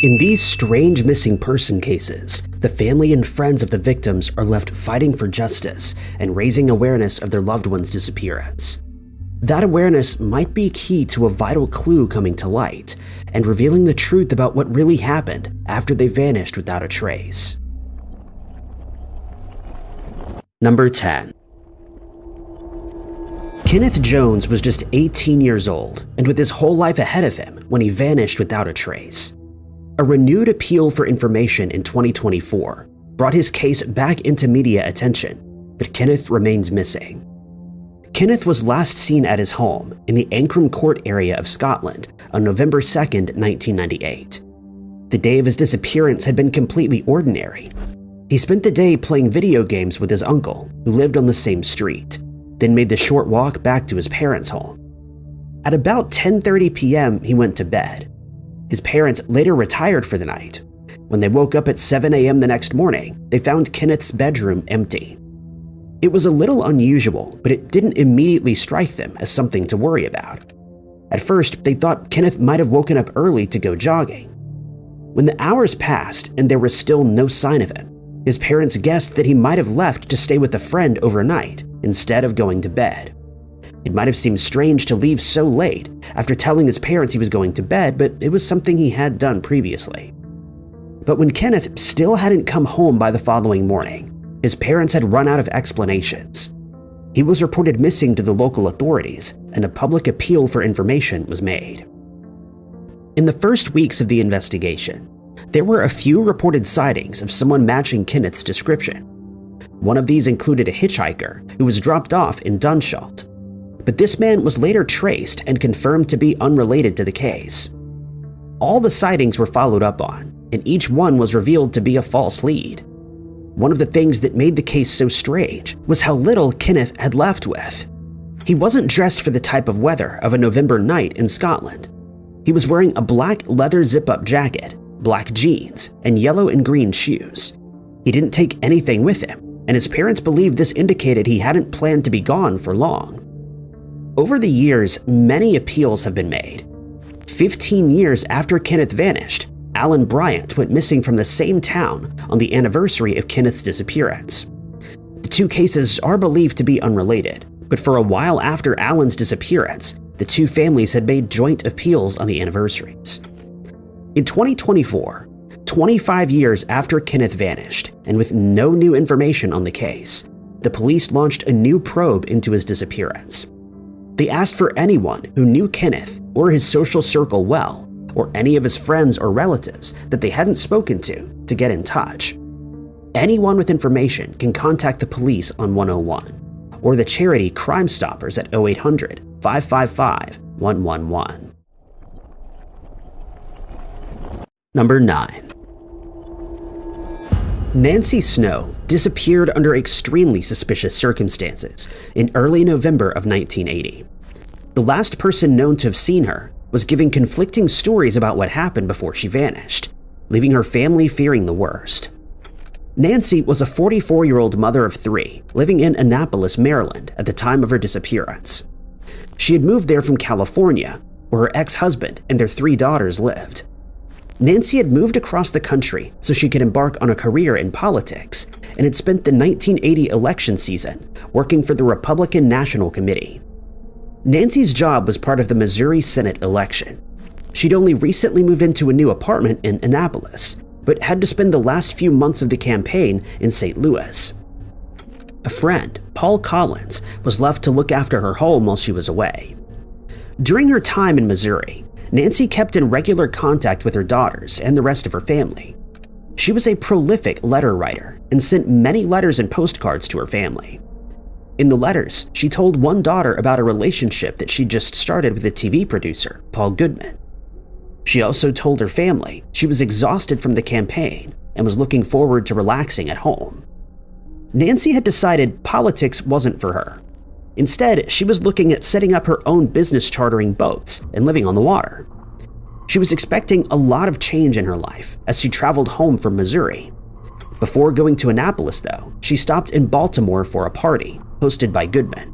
In these strange missing person cases, the family and friends of the victims are left fighting for justice and raising awareness of their loved one's disappearance. That awareness might be key to a vital clue coming to light and revealing the truth about what really happened after they vanished without a trace. Number 10. Kenneth Jones was just 18 years old and with his whole life ahead of him when he vanished without a trace. A renewed appeal for information in 2024 brought his case back into media attention, but Kenneth remains missing. Kenneth was last seen at his home in the Ancram Court area of Scotland on November 2, 1998. The day of his disappearance had been completely ordinary. He spent the day playing video games with his uncle, who lived on the same street, then made the short walk back to his parents' home. At about 10:30 p.m., he went to bed. His parents later retired for the night. When they woke up at 7 a.m. the next morning, they found Kenneth's bedroom empty. It was a little unusual, but it didn't immediately strike them as something to worry about. At first, they thought Kenneth might have woken up early to go jogging. When the hours passed and there was still no sign of him, his parents guessed that he might have left to stay with a friend overnight instead of going to bed. It might have seemed strange to leave so late after telling his parents he was going to bed, but it was something he had done previously. But when Kenneth still hadn't come home by the following morning, his parents had run out of explanations. He was reported missing to the local authorities, and a public appeal for information was made. In the first weeks of the investigation, there were a few reported sightings of someone matching Kenneth's description. One of these included a hitchhiker who was dropped off in Unsolved. But this man was later traced and confirmed to be unrelated to the case. All the sightings were followed up on, and each one was revealed to be a false lead. One of the things that made the case so strange was how little Kenneth had left with. He wasn't dressed for the type of weather of a November night in Scotland. He was wearing a black leather zip-up jacket, black jeans, and yellow and green shoes. He didn't take anything with him, and his parents believed this indicated he hadn't planned to be gone for long. Over the years, many appeals have been made. 15 years after Kenneth vanished, Alan Bryant went missing from the same town on the anniversary of Kenneth's disappearance. The two cases are believed to be unrelated, but for a while after Alan's disappearance, the two families had made joint appeals on the anniversaries. In 2024, 25 years after Kenneth vanished, and with no new information on the case, the police launched a new probe into his disappearance. They asked for anyone who knew Kenneth or his social circle well, or any of his friends or relatives that they hadn't spoken to get in touch. Anyone with information can contact the police on 101, or the charity Crime Stoppers at 0800-555-111. Number 9. Nancy Snow disappeared under extremely suspicious circumstances in early November of 1980. The last person known to have seen her was giving conflicting stories about what happened before she vanished, leaving her family fearing the worst. Nancy was a 44-year-old mother of 3 living in Annapolis, Maryland at the time of her disappearance. She had moved there from California, where her ex-husband and their 3 daughters lived. Nancy had moved across the country so she could embark on a career in politics and had spent the 1980 election season working for the Republican National Committee. Nancy's job was part of the Missouri Senate election. She'd only recently moved into a new apartment in Annapolis, but had to spend the last few months of the campaign in St. Louis. A friend, Paul Collins, was left to look after her home while she was away. During her time in Missouri, Nancy kept in regular contact with her daughters and the rest of her family. She was a prolific letter writer and sent many letters and postcards to her family. In the letters, she told one daughter about a relationship that she'd just started with a TV producer, Paul Goodman. She also told her family she was exhausted from the campaign and was looking forward to relaxing at home. Nancy had decided politics wasn't for her. Instead, she was looking at setting up her own business chartering boats and living on the water. She was expecting a lot of change in her life as she traveled home from Missouri. Before going to Annapolis, though, she stopped in Baltimore for a party hosted by Goodman.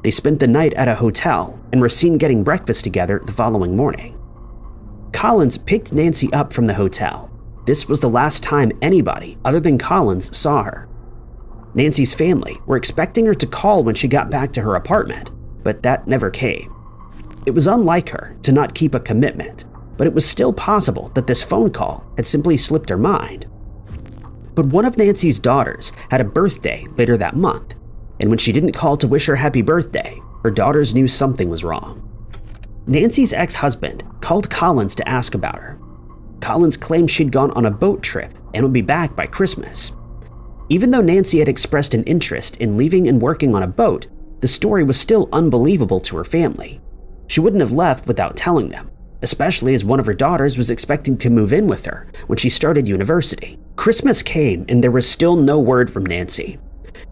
They spent the night at a hotel and were seen getting breakfast together the following morning. Collins picked Nancy up from the hotel. This was the last time anybody other than Collins saw her. Nancy's family were expecting her to call when she got back to her apartment, but that never came. It was unlike her to not keep a commitment, but it was still possible that this phone call had simply slipped her mind. But one of Nancy's daughters had a birthday later that month, and when she didn't call to wish her happy birthday, her daughters knew something was wrong. Nancy's ex-husband called Collins to ask about her. Collins claimed she'd gone on a boat trip and would be back by Christmas. Even though Nancy had expressed an interest in leaving and working on a boat, the story was still unbelievable to her family. She wouldn't have left without telling them, especially as one of her daughters was expecting to move in with her when she started university. Christmas came and there was still no word from Nancy.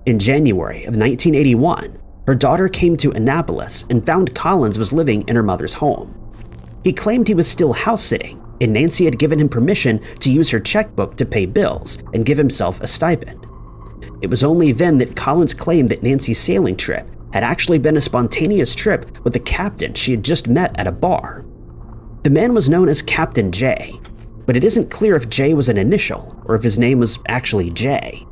In January of 1981, her daughter came to Annapolis and found Collins was living in her mother's home. He claimed he was still house-sitting, and Nancy had given him permission to use her checkbook to pay bills and give himself a stipend. It was only then that Collins claimed that Nancy's sailing trip had actually been a spontaneous trip with the captain she had just met at a bar. The man was known as Captain J, but it isn't clear if J was an initial or if his name was actually J.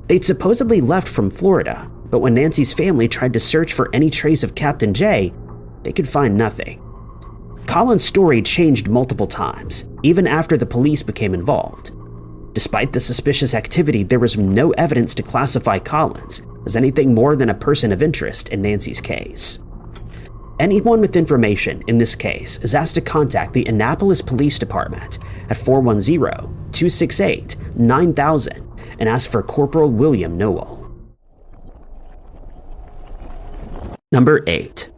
They'd supposedly left from Florida, but when Nancy's family tried to search for any trace of Captain J, they could find nothing. Collins' story changed multiple times, even after the police became involved. Despite the suspicious activity, there was no evidence to classify Collins as anything more than a person of interest in Nancy's case. Anyone with information in this case is asked to contact the Annapolis Police Department at 410-268-9000 and ask for Corporal William Nowell. Number 8.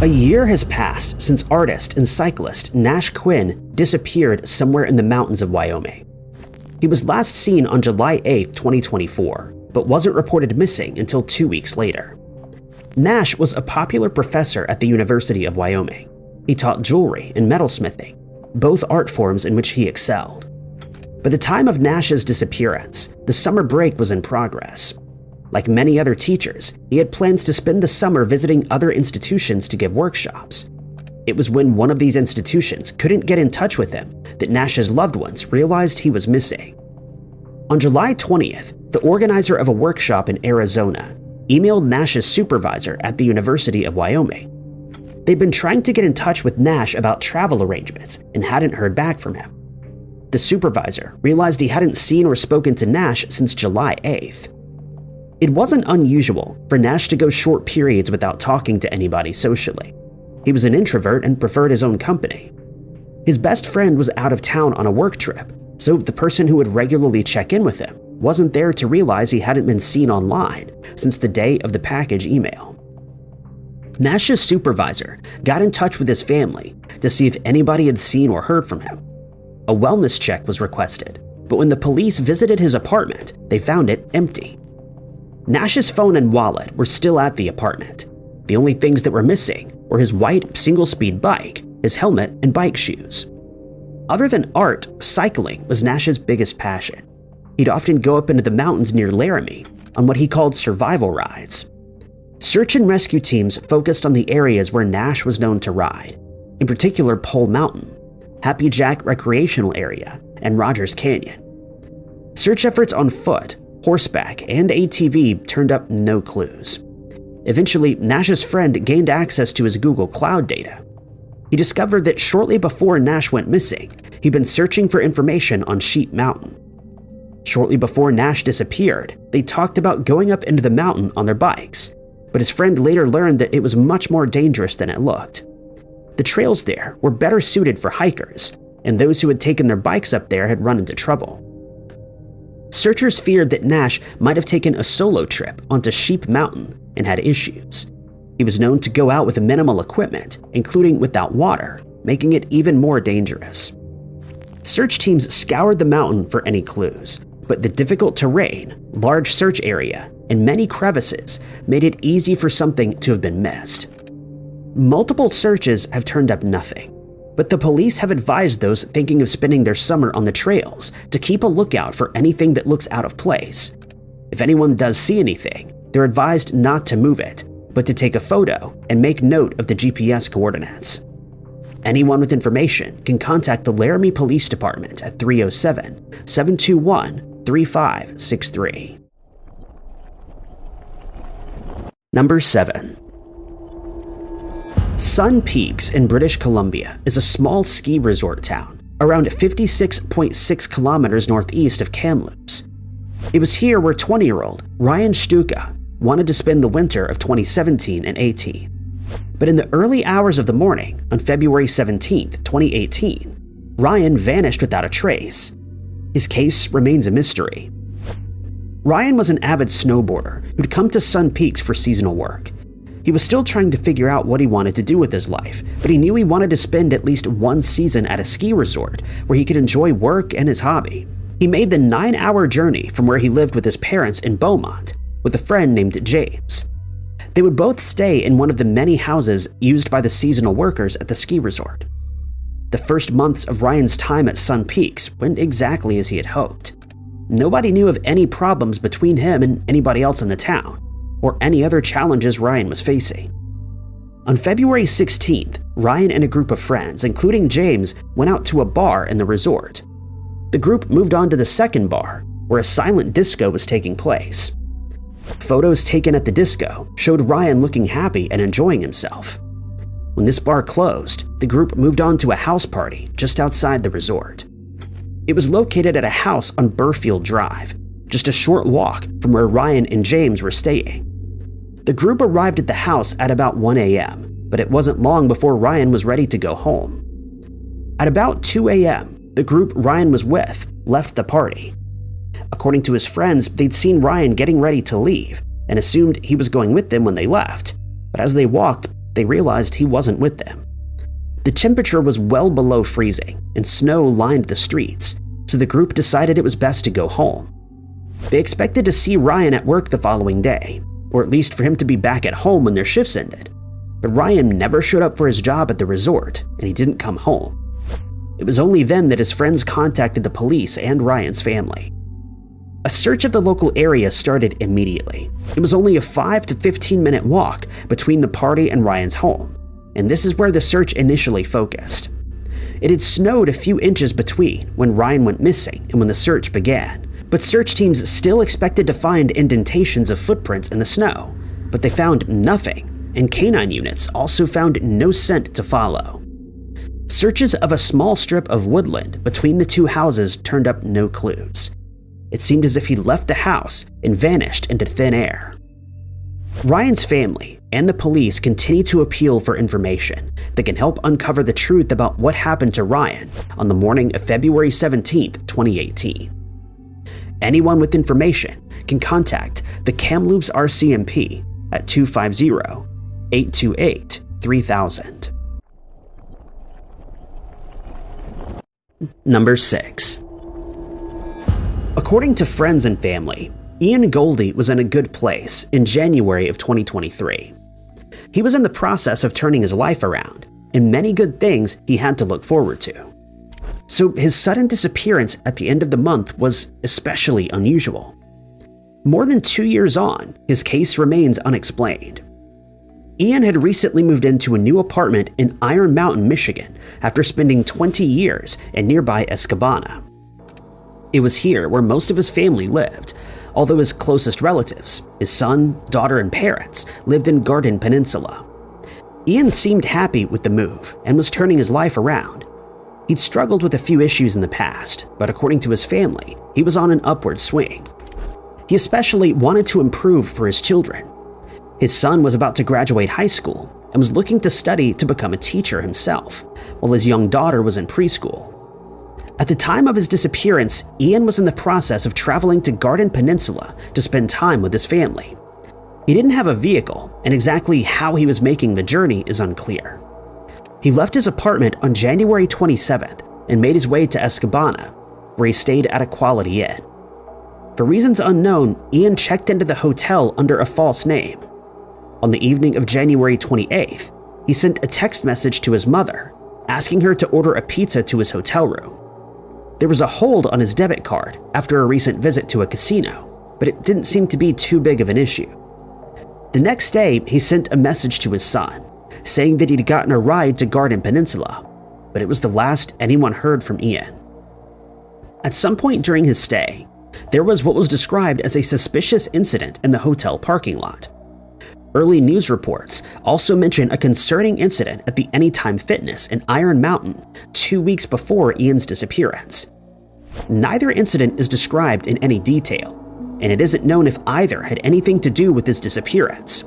A year has passed since artist and cyclist Nash Quinn disappeared somewhere in the mountains of Wyoming. He was last seen on July 8, 2024, but wasn't reported missing until 2 weeks later. Nash was a popular professor at the University of Wyoming. He taught jewelry and metalsmithing, both art forms in which he excelled. By the time of Nash's disappearance, the summer break was in progress. Like many other teachers, he had plans to spend the summer visiting other institutions to give workshops. It was when one of these institutions couldn't get in touch with him that Nash's loved ones realized he was missing. On July 20th, the organizer of a workshop in Arizona emailed Nash's supervisor at the University of Wyoming. They'd been trying to get in touch with Nash about travel arrangements and hadn't heard back from him. The supervisor realized he hadn't seen or spoken to Nash since July 8th. It wasn't unusual for Nash to go short periods without talking to anybody socially. He was an introvert and preferred his own company. His best friend was out of town on a work trip, so the person who would regularly check in with him wasn't there to realize he hadn't been seen online since the day of the package email. Nash's supervisor got in touch with his family to see if anybody had seen or heard from him. A wellness check was requested, but when the police visited his apartment, they found it empty. Nash's phone and wallet were still at the apartment. The only things that were missing were his white single-speed bike, his helmet, and bike shoes. Other than art, cycling was Nash's biggest passion. He'd often go up into the mountains near Laramie on what he called survival rides. Search and rescue teams focused on the areas where Nash was known to ride, in particular Pole Mountain, Happy Jack Recreational Area, and Rogers Canyon. Search efforts on foot, horseback, and ATV turned up no clues. Eventually, Nash's friend gained access to his Google Cloud data. He discovered that shortly before Nash went missing, he'd been searching for information on Sheep Mountain. Shortly before Nash disappeared, they talked about going up into the mountain on their bikes, but his friend later learned that it was much more dangerous than it looked. The trails there were better suited for hikers, and those who had taken their bikes up there had run into trouble. Searchers feared that Nash might have taken a solo trip onto Sheep Mountain and had issues. He was known to go out with minimal equipment, including without water, making it even more dangerous. Search teams scoured the mountain for any clues, but the difficult terrain, large search area, and many crevices made it easy for something to have been missed. Multiple searches have turned up nothing, but the police have advised those thinking of spending their summer on the trails to keep a lookout for anything that looks out of place. If anyone does see anything, they're advised not to move it, but to take a photo and make note of the GPS coordinates. Anyone with information can contact the Laramie Police Department at 307-721-3563. Number 7. Sun Peaks in British Columbia is a small ski resort town around 56.6 kilometers northeast of Kamloops. It was here where 20-year-old Ryan Stuka wanted to spend the winter of 2017 and 18. But in the early hours of the morning on February 17, 2018, Ryan vanished without a trace. His case remains a mystery. Ryan was an avid snowboarder who'd come to Sun Peaks for seasonal work. He was still trying to figure out what he wanted to do with his life, but he knew he wanted to spend at least one season at a ski resort where he could enjoy work and his hobby. He made the 9-hour journey from where he lived with his parents in Beaumont with a friend named James. They would both stay in one of the many houses used by the seasonal workers at the ski resort. The first months of Ryan's time at Sun Peaks went exactly as he had hoped. Nobody knew of any problems between him and anybody else in the town, or any other challenges Ryan was facing. On February 16th, Ryan and a group of friends, including James, went out to a bar in the resort. The group moved on to the second bar, where a silent disco was taking place. Photos taken at the disco showed Ryan looking happy and enjoying himself. When this bar closed, the group moved on to a house party just outside the resort. It was located at a house on Burfield Drive, just a short walk from where Ryan and James were staying. The group arrived at the house at about 1 a.m., but it wasn't long before Ryan was ready to go home. At about 2 a.m., the group Ryan was with left the party. According to his friends, they'd seen Ryan getting ready to leave and assumed he was going with them when they left, but as they walked, they realized he wasn't with them. The temperature was well below freezing and snow lined the streets, so the group decided it was best to go home. They expected to see Ryan at work the following day, or at least for him to be back at home when their shifts ended. But Ryan never showed up for his job at the resort, and he didn't come home. It was only then that his friends contacted the police and Ryan's family. A search of the local area started immediately. It was only a 5 to 15-minute walk between the party and Ryan's home, and this is where the search initially focused. It had snowed a few inches between when Ryan went missing and when the search began, but search teams still expected to find indentations of footprints in the snow, but they found nothing, and canine units also found no scent to follow. Searches of a small strip of woodland between the two houses turned up no clues. It seemed as if he'd left the house and vanished into thin air. Ryan's family and the police continue to appeal for information that can help uncover the truth about what happened to Ryan on the morning of February 17, 2018. Anyone with information can contact the Kamloops RCMP at 250-828-3000. Number 6. According to friends and family, Ian Goldie was in a good place in January of 2023. He was in the process of turning his life around, and many good things he had to look forward to. So his sudden disappearance at the end of the month was especially unusual. More than 2 years on, his case remains unexplained. Ian had recently moved into a new apartment in Iron Mountain, Michigan, after spending 20 years in nearby Escanaba. It was here where most of his family lived, although his closest relatives, his son, daughter, and parents, lived in Garden Peninsula. Ian seemed happy with the move and was turning his life around. He'd struggled with a few issues in the past, but according to his family, he was on an upward swing. He especially wanted to improve for his children. His son was about to graduate high school and was looking to study to become a teacher himself, while his young daughter was in preschool. At the time of his disappearance, Ian was in the process of traveling to Garden Peninsula to spend time with his family. He didn't have a vehicle, and exactly how he was making the journey is unclear. He left his apartment on January 27th and made his way to Escanaba, where he stayed at a Quality Inn. For reasons unknown, Ian checked into the hotel under a false name. On the evening of January 28th, he sent a text message to his mother, asking her to order a pizza to his hotel room. There was a hold on his debit card after a recent visit to a casino, but it didn't seem to be too big of an issue. The next day, he sent a message to his son, saying that he'd gotten a ride to Garden Peninsula, but it was the last anyone heard from Ian. At some point during his stay, there was what was described as a suspicious incident in the hotel parking lot. Early news reports also mention a concerning incident at the Anytime Fitness in Iron Mountain 2 weeks before Ian's disappearance. Neither incident is described in any detail, and it isn't known if either had anything to do with his disappearance.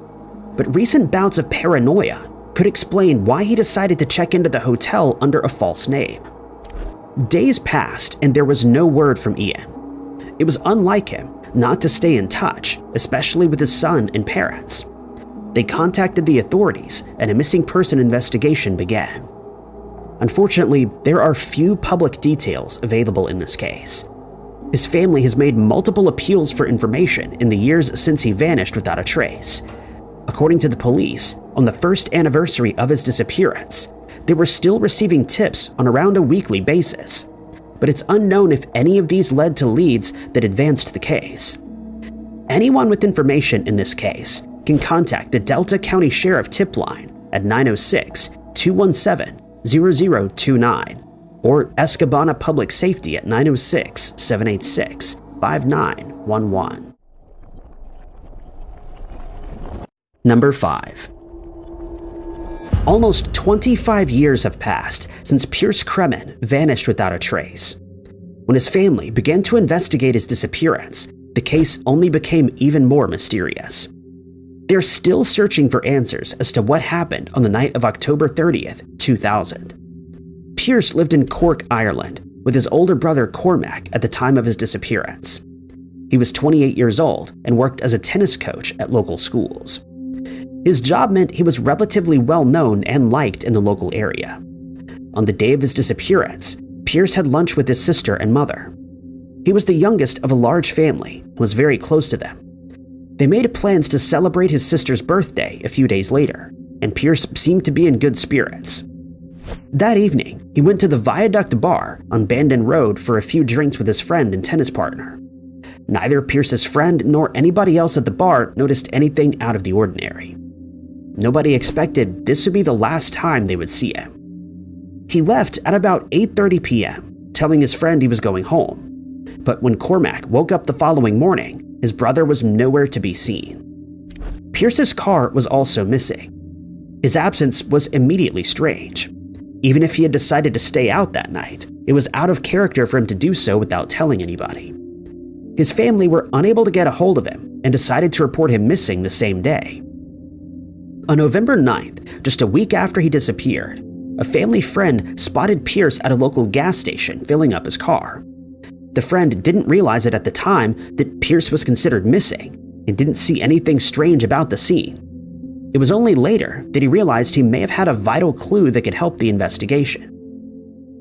But recent bouts of paranoia could explain why he decided to check into the hotel under a false name. Days passed and there was no word from Ian. It was unlike him not to stay in touch, especially with his son and parents. They contacted the authorities and a missing person investigation began. Unfortunately, there are few public details available in this case. His family has made multiple appeals for information in the years since he vanished without a trace. According to the police, on the first anniversary of his disappearance, they were still receiving tips on around a weekly basis, but it's unknown if any of these led to leads that advanced the case. Anyone with information in this case can contact the Delta County Sheriff tip line at 906-217-0029 or Escabana Public Safety at 906-786-5911. Number 5. Almost 25 years have passed since Pierce Kremen vanished without a trace. When his family began to investigate his disappearance, the case only became even more mysterious. They're still searching for answers as to what happened on the night of October 30th, 2000. Pierce lived in Cork, Ireland, with his older brother Cormac at the time of his disappearance. He was 28 years old and worked as a tennis coach at local schools. His job meant he was relatively well known and liked in the local area. On the day of his disappearance, Pierce had lunch with his sister and mother. He was the youngest of a large family and was very close to them. They made plans to celebrate his sister's birthday a few days later, and Pierce seemed to be in good spirits. That evening, he went to the Viaduct Bar on Bandon Road for a few drinks with his friend and tennis partner. Neither Pierce's friend nor anybody else at the bar noticed anything out of the ordinary. Nobody expected this would be the last time they would see him. He left at about 8:30 p.m., telling his friend he was going home. But when Cormac woke up the following morning, his brother was nowhere to be seen. Pierce's car was also missing. His absence was immediately strange. Even if he had decided to stay out that night, it was out of character for him to do so without telling anybody. His family were unable to get a hold of him and decided to report him missing the same day. On November 9th, just a week after he disappeared, a family friend spotted Pierce at a local gas station filling up his car. The friend didn't realize it at the time that Pierce was considered missing and didn't see anything strange about the scene. It was only later that he realized he may have had a vital clue that could help the investigation.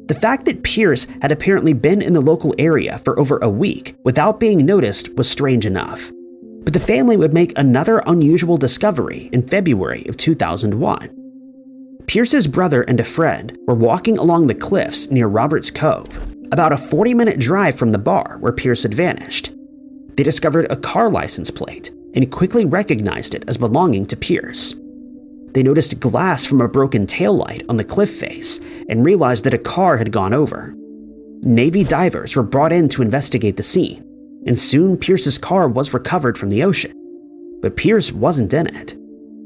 The fact that Pierce had apparently been in the local area for over a week without being noticed was strange enough. But the family would make another unusual discovery in February of 2001. Pierce's brother and a friend were walking along the cliffs near Roberts Cove, about a 40-minute drive from the bar where Pierce had vanished. They discovered a car license plate and quickly recognized it as belonging to Pierce. They noticed glass from a broken taillight on the cliff face and realized that a car had gone over. Navy divers were brought in to investigate the scene, and soon Pierce's car was recovered from the ocean. But Pierce wasn't in it.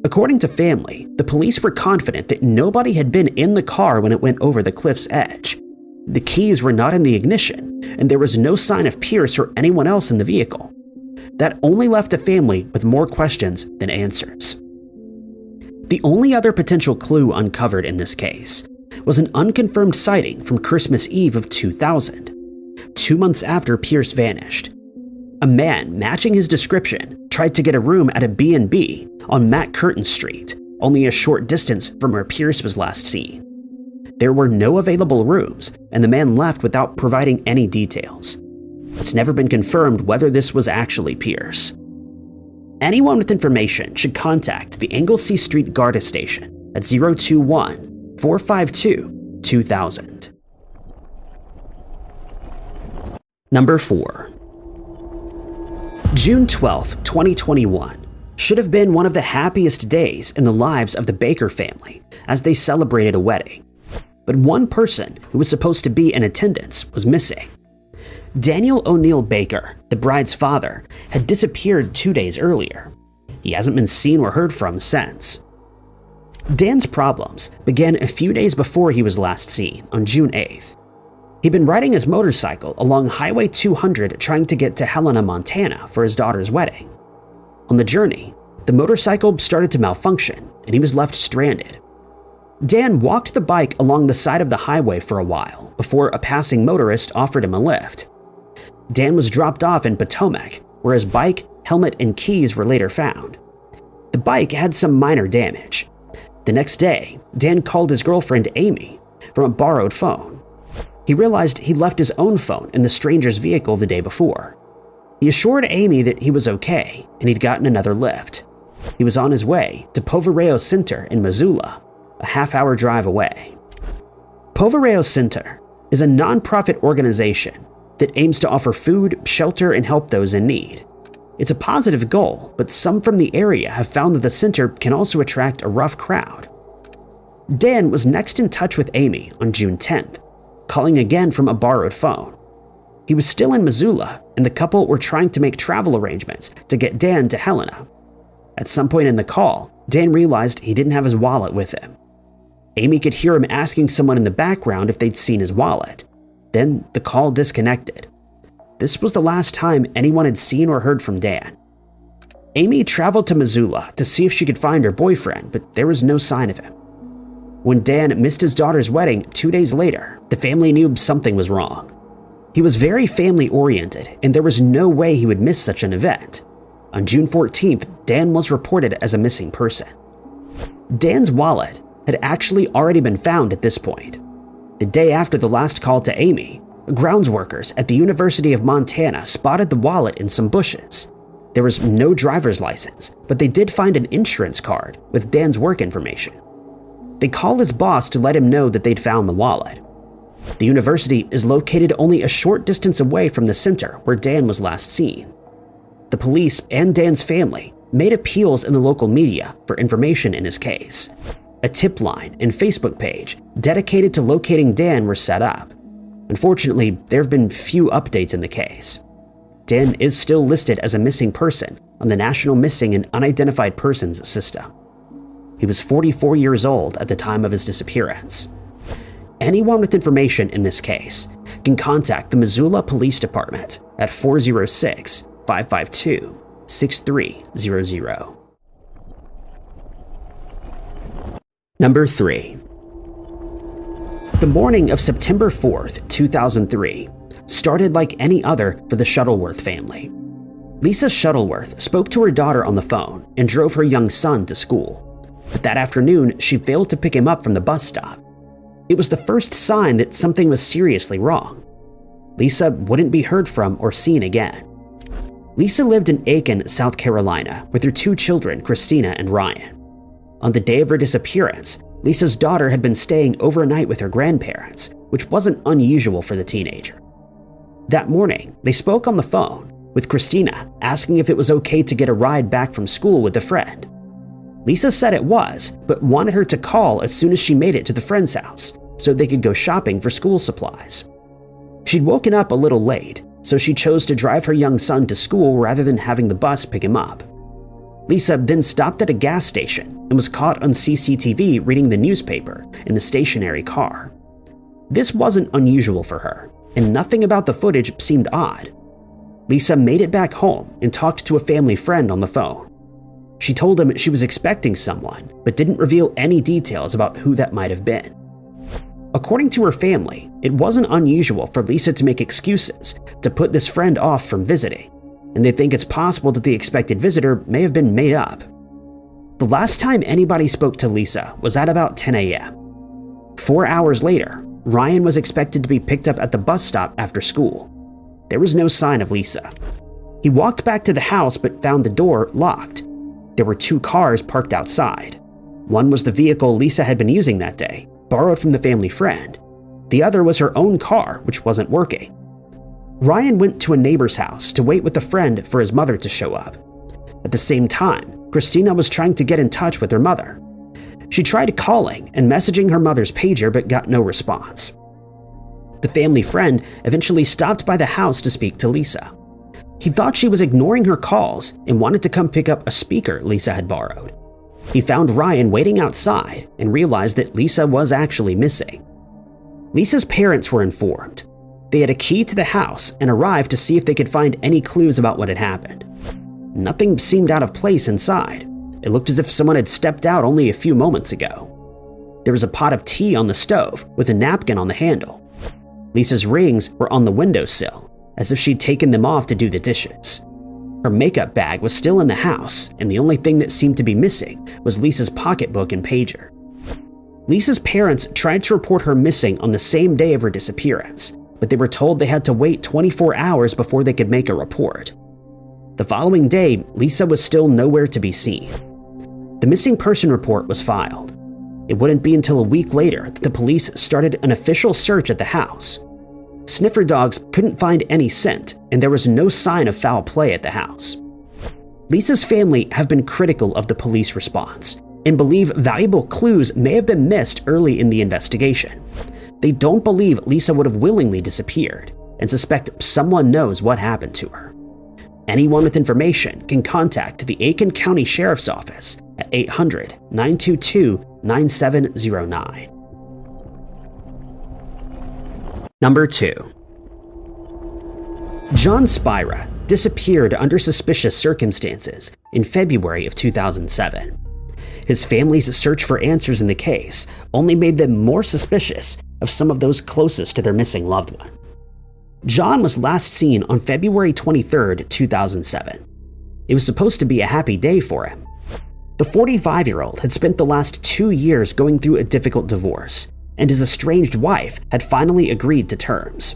According to family, the police were confident that nobody had been in the car when it went over the cliff's edge. The keys were not in the ignition, and there was no sign of Pierce or anyone else in the vehicle. That only left the family with more questions than answers. The only other potential clue uncovered in this case was an unconfirmed sighting from Christmas Eve of 2000, 2 months after Pierce vanished. A man matching his description tried to get a room at a B&B on Matt Curtin Street, only a short distance from where Pierce was last seen. There were no available rooms, and the man left without providing any details. It's never been confirmed whether this was actually Pierce. Anyone with information should contact the Anglesey Street Garda Station at 021-452-2000. Number 4. June 12, 2021 should have been one of the happiest days in the lives of the Baker family as they celebrated a wedding. but one person who was supposed to be in attendance was missing. Daniel O'Neill Baker, the bride's father, had disappeared 2 days earlier. He hasn't been seen or heard from since. Dan's problems began a few days before he was last seen, on June 8th. He'd been riding his motorcycle along Highway 200 trying to get to Helena, Montana for his daughter's wedding. On the journey, the motorcycle started to malfunction and he was left stranded. Dan walked the bike along the side of the highway for a while before a passing motorist offered him a lift. Dan was dropped off in Potomac, where his bike, helmet, and keys were later found. The bike had some minor damage. The next day, Dan called his girlfriend Amy from a borrowed phone. He realized he'd left his own phone in the stranger's vehicle the day before. He assured Amy that he was okay and he'd gotten another lift. He was on his way to Povereo Center in Missoula, a half-hour drive away. Povereo Center is a non-profit organization that aims to offer food, shelter, and help those in need. It's a positive goal, but some from the area have found that the center can also attract a rough crowd. Dan was next in touch with Amy on June 10th, calling again from a borrowed phone. He was still in Missoula, and the couple were trying to make travel arrangements to get Dan to Helena. At some point in the call, Dan realized he didn't have his wallet with him. Amy could hear him asking someone in the background if they'd seen his wallet. Then the call disconnected. This was the last time anyone had seen or heard from Dan. Amy traveled to Missoula to see if she could find her boyfriend, but there was no sign of him. When Dan missed his daughter's wedding 2 days later, the family knew something was wrong. He was very family-oriented, and there was no way he would miss such an event. On June 14th, Dan was reported as a missing person. Dan's wallet had actually already been found at this point. The day after the last call to Amy, grounds workers at the University of Montana spotted the wallet in some bushes. There was no driver's license, but they did find an insurance card with Dan's work information. They called his boss to let him know that they'd found the wallet. The university is located only a short distance away from the center where Dan was last seen. The police and Dan's family made appeals in the local media for information in his case. A tip line and Facebook page dedicated to locating Dan were set up. Unfortunately, there have been few updates in the case. Dan is still listed as a missing person on the National Missing and Unidentified Persons system. He was 44 years old at the time of his disappearance. Anyone with information in this case can contact the Missoula Police Department at 406-552-6300. Number 3. The morning of September 4th, 2003, started like any other for the Shuttleworth family. Lisa Shuttleworth spoke to her daughter on the phone and drove her young son to school. But that afternoon, she failed to pick him up from the bus stop. It was the first sign that something was seriously wrong. Lisa wouldn't be heard from or seen again. Lisa lived in Aiken, South Carolina, with her 2 children, Christina and Ryan. On the day of her disappearance, Lisa's daughter had been staying overnight with her grandparents, which wasn't unusual for the teenager. That morning, they spoke on the phone, with Christina asking if it was okay to get a ride back from school with a friend. Lisa said it was, but wanted her to call as soon as she made it to the friend's house, so they could go shopping for school supplies. She'd woken up a little late, so she chose to drive her young son to school rather than having the bus pick him up. Lisa then stopped at a gas station and was caught on CCTV reading the newspaper in the stationary car. This wasn't unusual for her, and nothing about the footage seemed odd. Lisa made it back home and talked to a family friend on the phone. She told him she was expecting someone, but didn't reveal any details about who that might have been. According to her family, it wasn't unusual for Lisa to make excuses to put this friend off from visiting, and they think it's possible that the expected visitor may have been made up. The last time anybody spoke to Lisa was at about 10 a.m. 4 hours later, Ryan was expected to be picked up at the bus stop after school. There was no sign of Lisa. He walked back to the house but found the door locked. There were 2 cars parked outside. One was the vehicle Lisa had been using that day, borrowed from the family friend. The other was her own car, which wasn't working. Ryan went to a neighbor's house to wait with a friend for his mother to show up. At the same time, Christina was trying to get in touch with her mother. She tried calling and messaging her mother's pager but got no response. The family friend eventually stopped by the house to speak to Lisa. He thought she was ignoring her calls and wanted to come pick up a speaker Lisa had borrowed. He found Ryan waiting outside and realized that Lisa was actually missing. Lisa's parents were informed. They had a key to the house and arrived to see if they could find any clues about what had happened. Nothing seemed out of place inside. It looked as if someone had stepped out only a few moments ago. There was a pot of tea on the stove with a napkin on the handle. Lisa's rings were on the windowsill, as if she'd taken them off to do the dishes. Her makeup bag was still in the house, and the only thing that seemed to be missing was Lisa's pocketbook and pager. Lisa's parents tried to report her missing on the same day of her disappearance, but they were told they had to wait 24 hours before they could make a report. The following day, Lisa was still nowhere to be seen. The missing person report was filed. It wouldn't be until a week later that the police started an official search at the house. Sniffer dogs couldn't find any scent, and there was no sign of foul play at the house. Lisa's family have been critical of the police response and believe valuable clues may have been missed early in the investigation. They don't believe Lisa would have willingly disappeared and suspect someone knows what happened to her. Anyone with information can contact the Aiken County Sheriff's Office at 800-922-9709. Number 2. John Spira disappeared under suspicious circumstances in February of 2007. His family's search for answers in the case only made them more suspicious of some of those closest to their missing loved one. John was last seen on February 23, 2007. It was supposed to be a happy day for him. The 45-year-old had spent the last 2 years going through a difficult divorce, and his estranged wife had finally agreed to terms.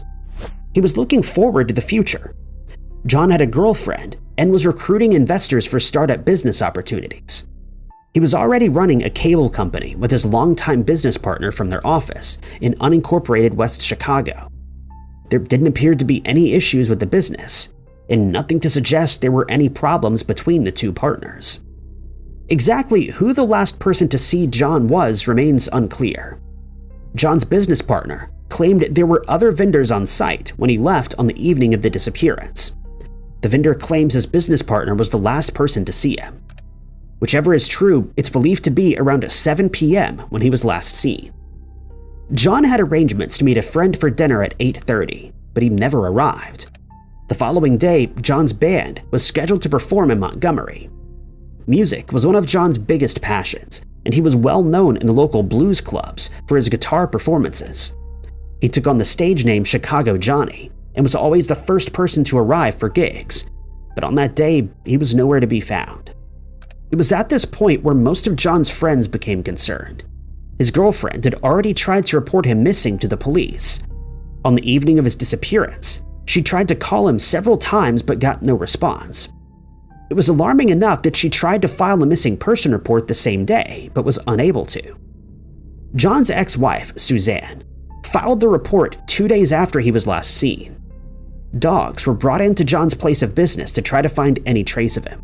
He was looking forward to the future. John had a girlfriend and was recruiting investors for startup business opportunities. He was already running a cable company with his longtime business partner from their office in unincorporated West Chicago. There didn't appear to be any issues with the business, and nothing to suggest there were any problems between the two partners. Exactly who the last person to see John was remains unclear. John's business partner claimed there were other vendors on site when he left on the evening of the disappearance. The vendor claims his business partner was the last person to see him. Whichever is true, it's believed to be around 7 p.m. when he was last seen. John had arrangements to meet a friend for dinner at 8:30, but he never arrived. The following day, John's band was scheduled to perform in Montgomery. Music was one of John's biggest passions, and he was well known in the local blues clubs for his guitar performances. He took on the stage name Chicago Johnny and was always the first person to arrive for gigs, but on that day, he was nowhere to be found. It was at this point where most of John's friends became concerned. His girlfriend had already tried to report him missing to the police. On the evening of his disappearance, she tried to call him several times but got no response. It was alarming enough that she tried to file a missing person report the same day, but was unable to. John's ex-wife, Suzanne, filed the report 2 days after he was last seen. Dogs were brought into John's place of business to try to find any trace of him.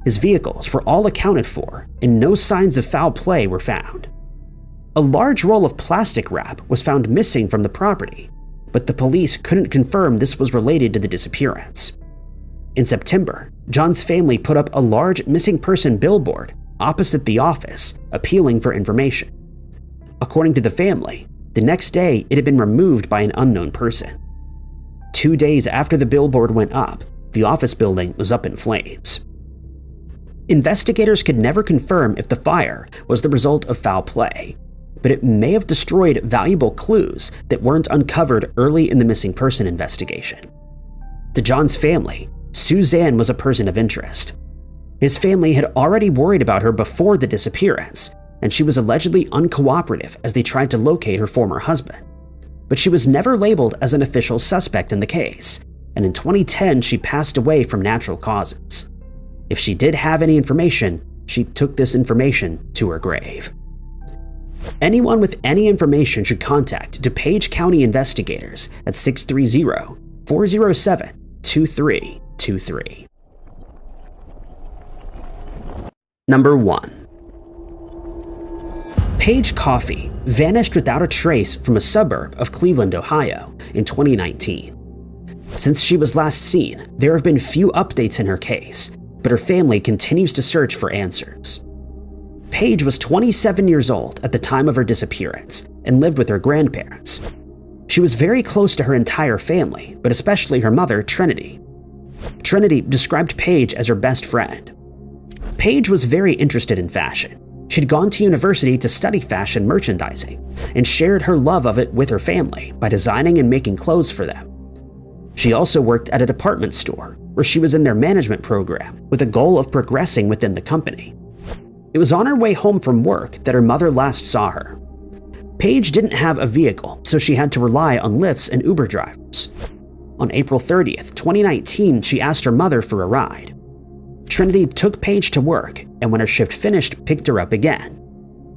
His vehicles were all accounted for, and no signs of foul play were found. A large roll of plastic wrap was found missing from the property, but the police couldn't confirm this was related to the disappearance. In September, John's family put up a large missing person billboard opposite the office, appealing for information. According to the family, the next day it had been removed by an unknown person. 2 days after the billboard went up, the office building was up in flames. Investigators could never confirm if the fire was the result of foul play, but it may have destroyed valuable clues that weren't uncovered early in the missing person investigation. To John's family, Suzanne was a person of interest. His family had already worried about her before the disappearance, and she was allegedly uncooperative as they tried to locate her former husband. But she was never labeled as an official suspect in the case, and in 2010 she passed away from natural causes. If she did have any information, she took this information to her grave. Anyone with any information should contact DuPage County investigators at 630-407-2323. Number 1. Paige Coffey vanished without a trace from a suburb of Cleveland, Ohio in 2019. Since she was last seen, there have been few updates in her case, but her family continues to search for answers. Paige was 27 years old at the time of her disappearance and lived with her grandparents. She was very close to her entire family, but especially her mother, Trinity. Trinity described Paige as her best friend. Paige was very interested in fashion. She'd gone to university to study fashion merchandising and shared her love of it with her family by designing and making clothes for them. She also worked at a department store where she was in their management program with a goal of progressing within the company. It was on her way home from work that her mother last saw her. Paige didn't have a vehicle, so she had to rely on Lyfts and Uber drivers. On April 30th, 2019, she asked her mother for a ride. Trinity took Paige to work, and when her shift finished, picked her up again.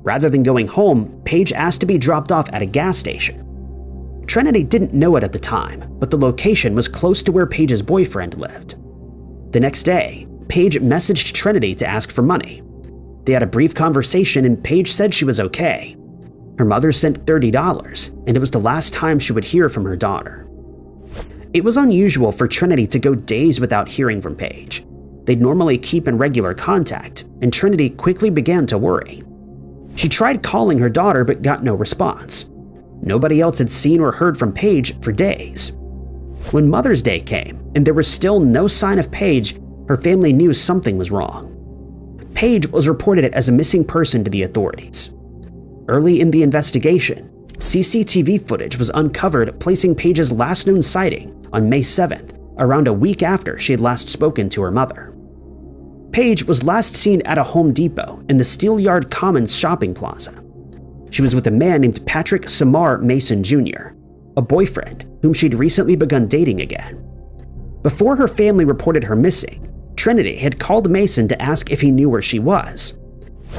Rather than going home, Paige asked to be dropped off at a gas station. Trinity didn't know it at the time, but the location was close to where Paige's boyfriend lived. The next day, Paige messaged Trinity to ask for money. They had a brief conversation and Paige said she was okay. Her mother sent $30, and it was the last time she would hear from her daughter. It was unusual for Trinity to go days without hearing from Paige. They'd normally keep in regular contact, and Trinity quickly began to worry. She tried calling her daughter but got no response. Nobody else had seen or heard from Paige for days. When Mother's Day came and there was still no sign of Paige, her family knew something was wrong. Paige was reported as a missing person to the authorities. Early in the investigation, CCTV footage was uncovered placing Paige's last known sighting on May 7th, around a week after she had last spoken to her mother. Paige was last seen at a Home Depot in the Steelyard Commons shopping plaza. She was with a man named Patrick Samar Mason Jr., a boyfriend whom she'd recently begun dating again. Before her family reported her missing, Trinity had called Mason to ask if he knew where she was.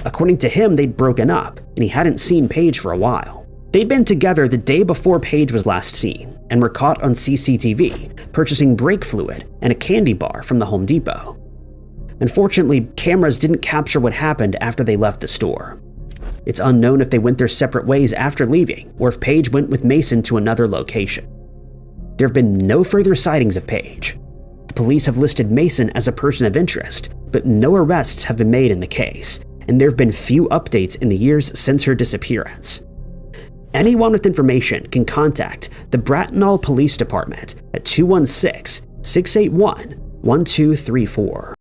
According to him, they'd broken up and he hadn't seen Paige for a while. They'd been together the day before Paige was last seen and were caught on CCTV purchasing brake fluid and a candy bar from the Home Depot. Unfortunately, cameras didn't capture what happened after they left the store. It's unknown if they went their separate ways after leaving or if Paige went with Mason to another location. There have been no further sightings of Paige. The police have listed Mason as a person of interest, but no arrests have been made in the case, and there have been few updates in the years since her disappearance. Anyone with information can contact the Bracknell Police Department at 216-681-1234.